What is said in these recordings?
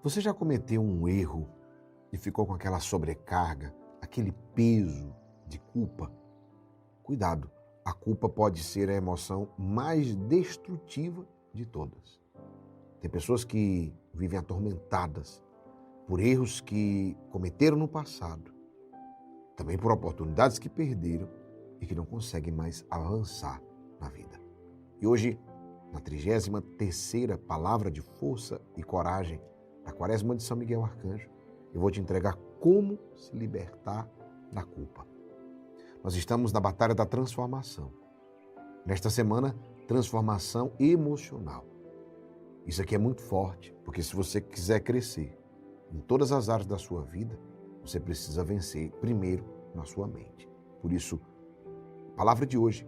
Você já cometeu um erro e ficou com aquela sobrecarga, aquele peso de culpa? Cuidado, a culpa pode ser a emoção mais destrutiva de todas. Tem pessoas que vivem atormentadas por erros que cometeram no passado, também por oportunidades que perderam e que não conseguem mais avançar na vida. E hoje, na 33ª palavra de força e coragem da Quaresma de São Miguel Arcanjo, eu vou te entregar como se libertar da culpa. Nós estamos na batalha da transformação. Nesta semana, transformação emocional. Isso aqui é muito forte, porque se você quiser crescer em todas as áreas da sua vida, você precisa vencer primeiro na sua mente. Por isso, a palavra de hoje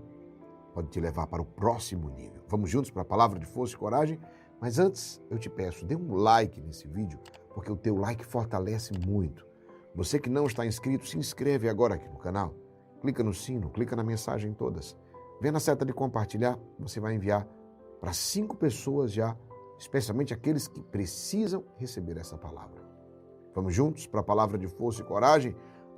pode te levar para o próximo nível. Vamos juntos para a palavra de força e coragem? Mas antes, eu te peço, dê um like nesse vídeo, porque o teu like fortalece muito. Você que não está inscrito, se inscreve agora aqui no canal. Clica no sino, clica na mensagem todas. Vê na seta de compartilhar, você vai enviar para 5 pessoas já, especialmente aqueles que precisam receber essa palavra. Vamos juntos para a palavra de força e coragem?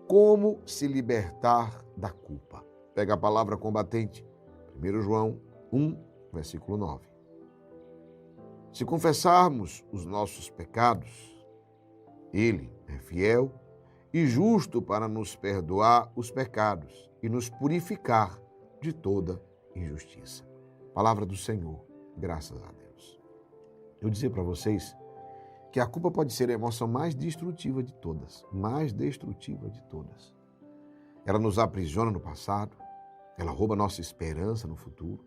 Como se libertar da culpa? Pega a palavra combatente, 1 João 1, versículo 9. Se confessarmos os nossos pecados, Ele é fiel e justo para nos perdoar os pecados e nos purificar de toda injustiça. Palavra do Senhor, graças a Deus. Eu dizer para vocês que a culpa pode ser a emoção mais destrutiva de todas, Ela nos aprisiona no passado, ela rouba nossa esperança no futuro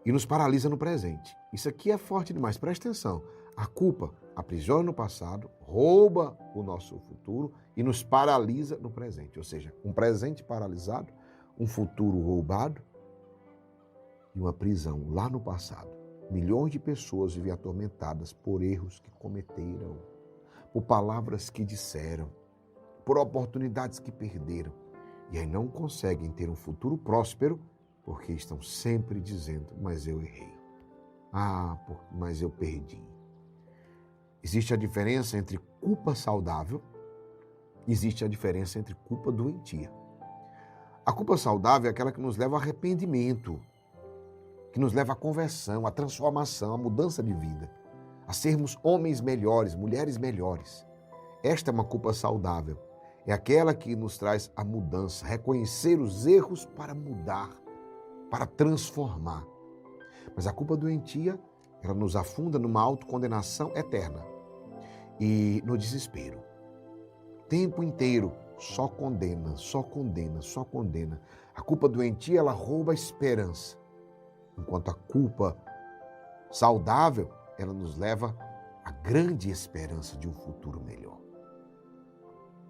e nos paralisa no presente. Isso aqui é forte demais, presta atenção. A culpa aprisiona no passado, rouba o nosso futuro e nos paralisa no presente. Ou seja, um presente paralisado, um futuro roubado e uma prisão lá no passado. Milhões de pessoas vivem atormentadas por erros que cometeram, por palavras que disseram, por oportunidades que perderam. E aí não conseguem ter um futuro próspero porque estão sempre dizendo, mas eu errei. Mas eu perdi. Existe a diferença entre culpa saudável, existe a diferença entre culpa doentia. A culpa saudável é aquela que nos leva ao arrependimento, que nos leva à conversão, à transformação, à mudança de vida, a sermos homens melhores, mulheres melhores. Esta é uma culpa saudável. É aquela que nos traz a mudança, reconhecer os erros para mudar, para transformar. Mas a culpa doentia, ela nos afunda numa autocondenação eterna e no desespero. O tempo inteiro só condena, só condena, só condena. A culpa doentia, ela rouba a esperança, enquanto a culpa saudável, ela nos leva à grande esperança de um futuro melhor.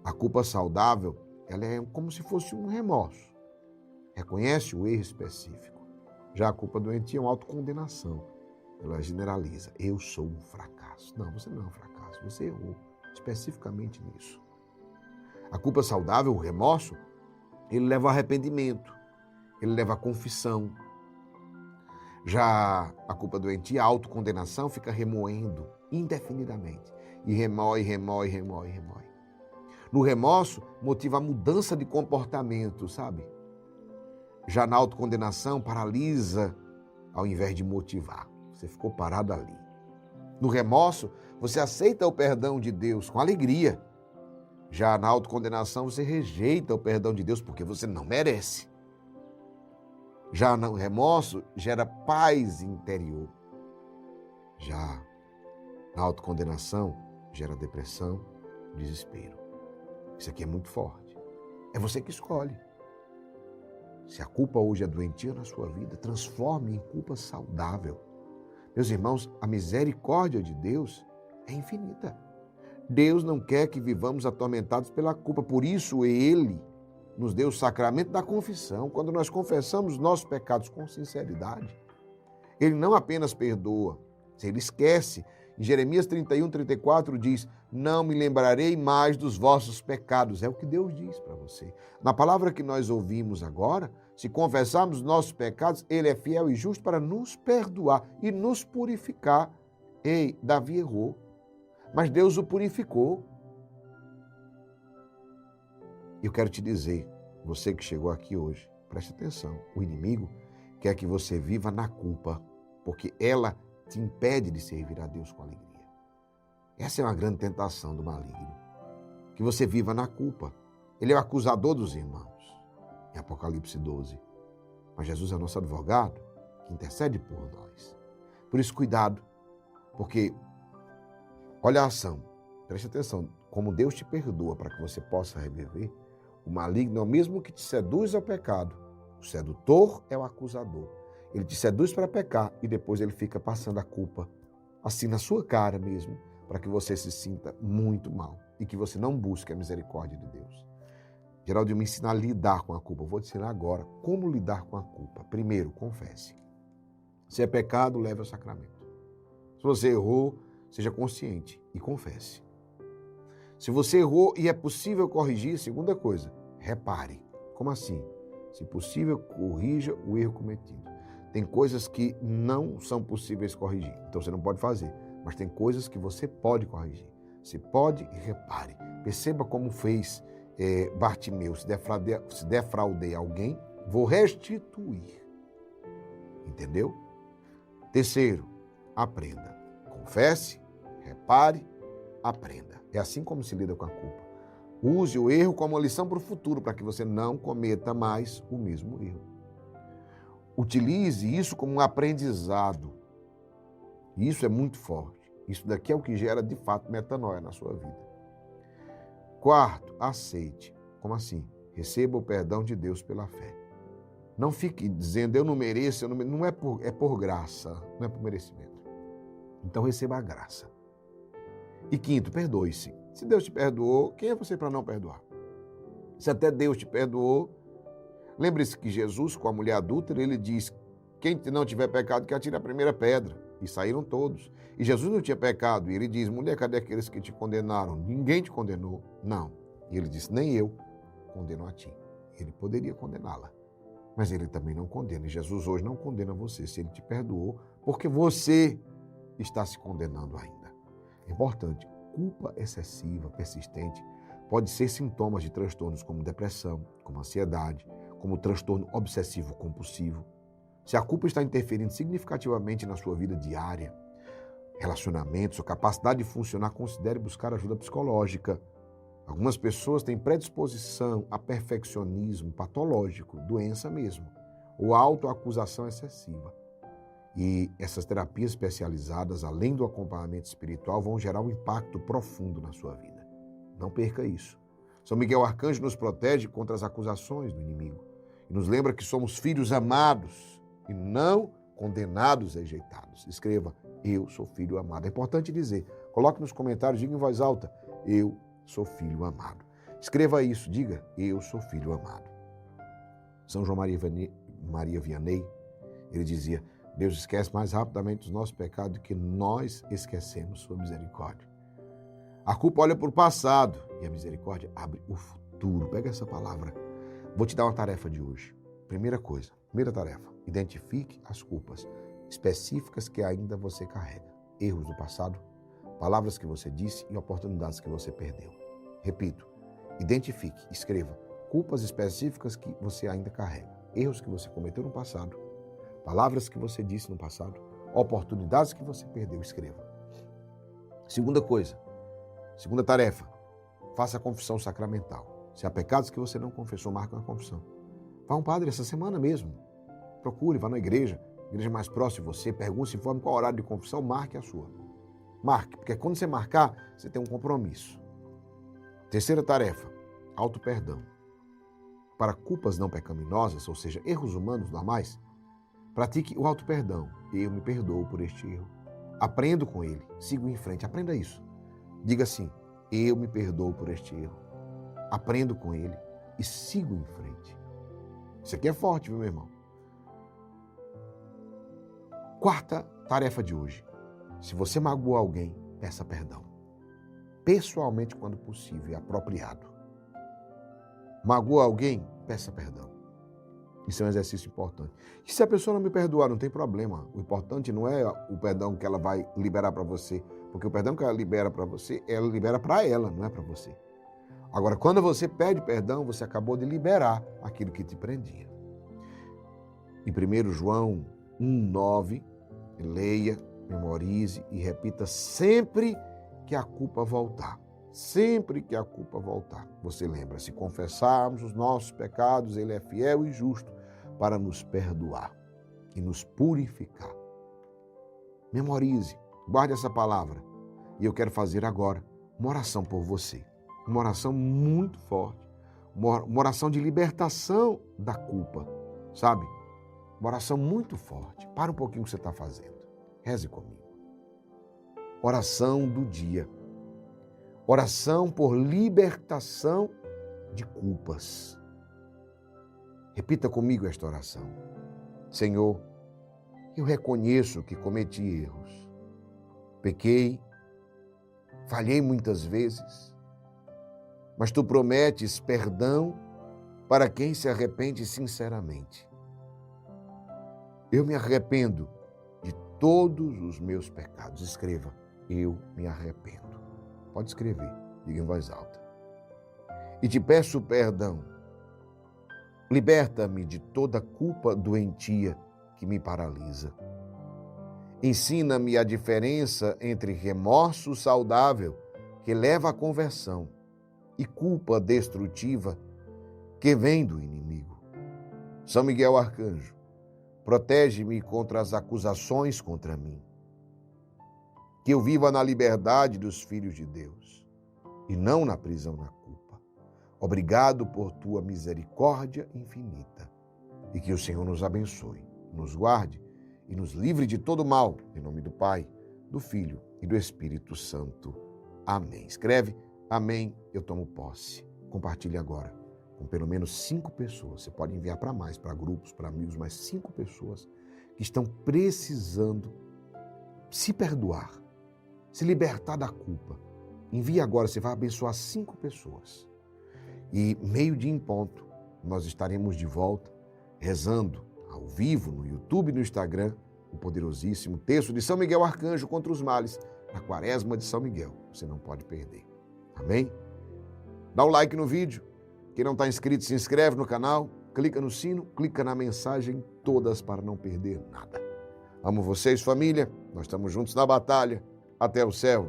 A culpa saudável, ela é como se fosse um remorso. Reconhece o erro específico. Já a culpa doentia é uma autocondenação. Ela generaliza. Eu sou um fracasso. Não, você não é um fracasso. Você errou especificamente nisso. A culpa saudável, o remorso, ele leva ao arrependimento. Ele leva à confissão. Já a culpa doentia, a autocondenação, fica remoendo indefinidamente. E remói. No remorso, motiva a mudança de comportamento, sabe? Já na autocondenação, paralisa ao invés de motivar. Você ficou parado ali. No remorso, você aceita o perdão de Deus com alegria. Já na autocondenação, você rejeita o perdão de Deus porque você não merece. Já no remorso, gera paz interior. Já na autocondenação, gera depressão, desespero. Isso aqui é muito forte. É você que escolhe. Se a culpa hoje é doentia na sua vida, transforme em culpa saudável. Meus irmãos, a misericórdia de Deus é infinita. Deus não quer que vivamos atormentados pela culpa. Por isso, Ele nos deu o sacramento da confissão. Quando nós confessamos nossos pecados com sinceridade, Ele não apenas perdoa, Ele esquece. Em Jeremias 31:34 diz, não me lembrarei mais dos vossos pecados. É o que Deus diz para você. Na palavra que nós ouvimos agora, se confessarmos nossos pecados, Ele é fiel e justo para nos perdoar e nos purificar. Ei, Davi errou. Mas Deus o purificou. Eu quero te dizer, você que chegou aqui hoje, preste atenção, o inimigo quer que você viva na culpa, porque ela te impede de servir a Deus com alegria. Essa é uma grande tentação do maligno, que você viva na culpa. Ele é o acusador dos irmãos, em Apocalipse 12. Mas Jesus é nosso advogado, que intercede por nós. Por isso, cuidado, porque olha a ação, preste atenção, como Deus te perdoa para que você possa reviver, o maligno é o mesmo que te seduz ao pecado. O sedutor é o acusador. Ele te seduz para pecar e depois ele fica passando a culpa, assim na sua cara mesmo, para que você se sinta muito mal e que você não busque a misericórdia de Deus. Geraldo me ensina a lidar com a culpa. Eu vou te ensinar agora como lidar com a culpa. Primeiro, confesse. Se é pecado, leve ao sacramento. Se você errou, seja consciente e confesse. Se você errou e é possível corrigir, segunda coisa, repare. Como assim? Se possível, corrija o erro cometido. Tem coisas que não são possíveis corrigir, então você não pode fazer. Mas tem coisas que você pode corrigir. Se pode, repare. Perceba como fez Bartimeu. Se defraudei alguém, vou restituir. Entendeu? Terceiro, aprenda. Confesse, repare, aprenda. É assim como se lida com a culpa. Use o erro como uma lição para o futuro, para que você não cometa mais o mesmo erro. Utilize isso como um aprendizado. Isso é muito forte. Isso daqui é o que gera, de fato, metanoia na sua vida. Quarto, aceite. Como assim? Receba o perdão de Deus pela fé. Não fique dizendo, eu não mereço, não é por graça, não é por merecimento. Então receba a graça. E quinto, perdoe-se. Se Deus te perdoou, quem é você para não perdoar? Se até Deus te perdoou, lembre-se que Jesus, com a mulher adúltera, ele diz, quem não tiver pecado, que atire a primeira pedra. E saíram todos. E Jesus não tinha pecado. E ele diz, mulher, cadê aqueles que te condenaram? Ninguém te condenou. Não. E ele disse, nem eu condeno a ti. Ele poderia condená-la. Mas ele também não condena. E Jesus hoje não condena você se ele te perdoou, porque você está se condenando ainda. É importante, culpa excessiva, persistente, pode ser sintomas de transtornos como depressão, como ansiedade, como transtorno obsessivo-compulsivo. Se a culpa está interferindo significativamente na sua vida diária, relacionamentos, sua capacidade de funcionar, considere buscar ajuda psicológica. Algumas pessoas têm predisposição a perfeccionismo patológico, doença mesmo, ou autoacusação excessiva. E essas terapias especializadas, além do acompanhamento espiritual, vão gerar um impacto profundo na sua vida. Não perca isso. São Miguel Arcanjo nos protege contra as acusações do inimigo e nos lembra que somos filhos amados e não condenados e rejeitados. Escreva, eu sou filho amado. É importante dizer, coloque nos comentários, diga em voz alta, eu sou filho amado. Escreva isso, diga, eu sou filho amado. São João Maria Vianney, ele dizia, Deus esquece mais rapidamente os nossos pecados do que nós esquecemos sua misericórdia. A culpa olha para o passado e a misericórdia abre o futuro. Pega essa palavra. Vou te dar uma tarefa de hoje. Primeira tarefa, identifique as culpas específicas que ainda você carrega. Erros do passado, palavras que você disse e oportunidades que você perdeu. Repito, identifique, escreva culpas específicas que você ainda carrega. Erros que você cometeu no passado, palavras que você disse no passado, oportunidades que você perdeu, escreva. Segunda tarefa, faça a confissão sacramental. Se há pecados que você não confessou, marque uma confissão. Vá a um padre essa semana mesmo. Procure, vá na igreja mais próxima de você, pergunte, se informe qual horário de confissão, marque a sua. Marque, porque quando você marcar, você tem um compromisso. Terceira tarefa, auto-perdão. Para culpas não pecaminosas, ou seja, erros humanos normais, pratique o auto-perdão. Eu me perdoo por este erro. Aprendo com ele, sigo em frente, aprenda isso. Diga assim, eu me perdoo por este erro. Aprendo com ele e sigo em frente. Isso aqui é forte, viu, meu irmão? Quarta tarefa de hoje. Se você magoou alguém, peça perdão. Pessoalmente, quando possível e apropriado. Magoou alguém, peça perdão. Isso é um exercício importante. E se a pessoa não me perdoar, não tem problema. O importante não é o perdão que ela vai liberar para você, Porque o perdão que ela libera para você, ela libera para ela, não é para você. Agora, quando você pede perdão, você acabou de liberar aquilo que te prendia. Em 1 João 1,9, leia, memorize e repita sempre que a culpa voltar. Sempre que a culpa voltar. Você lembra, se confessarmos os nossos pecados, Ele é fiel e justo para nos perdoar e nos purificar. Memorize, guarde essa palavra. E eu quero fazer agora uma oração por você. Uma oração muito forte. Uma oração de libertação da culpa, sabe? Uma oração muito forte. Para um pouquinho o que você está fazendo. Reze comigo. Oração do dia. Oração por libertação de culpas. Repita comigo esta oração. Senhor, eu reconheço que cometi erros. Pequei, falhei muitas vezes, mas Tu prometes perdão para quem se arrepende sinceramente. Eu me arrependo de todos os meus pecados. Escreva, eu me arrependo. Pode escrever, diga em voz alta. E te peço perdão. Liberta-me de toda culpa doentia que me paralisa. Ensina-me a diferença entre remorso saudável, que leva à conversão, e culpa destrutiva, que vem do inimigo. São Miguel Arcanjo, protege-me contra as acusações contra mim. Que eu viva na liberdade dos filhos de Deus e não na prisão da culpa. Obrigado por Tua misericórdia infinita e que o Senhor nos abençoe, nos guarde e nos livre de todo mal, em nome do Pai, do Filho e do Espírito Santo. Amém. Escreve, amém, eu tomo posse. Compartilhe agora com pelo menos 5 pessoas. Você pode enviar para mais, para grupos, para amigos, mas 5 pessoas que estão precisando se perdoar, se libertar da culpa. Envie agora, você vai abençoar 5 pessoas. E meio-dia em ponto, nós estaremos de volta, rezando ao vivo no YouTube e no Instagram, o poderosíssimo texto de São Miguel Arcanjo contra os males, na Quaresma de São Miguel. Você não pode perder. Amém? Dá o like no vídeo. Quem não está inscrito, se inscreve no canal, clica no sino, clica na mensagem todas para não perder nada. Amo vocês, família. Nós estamos juntos na batalha. Até o céu.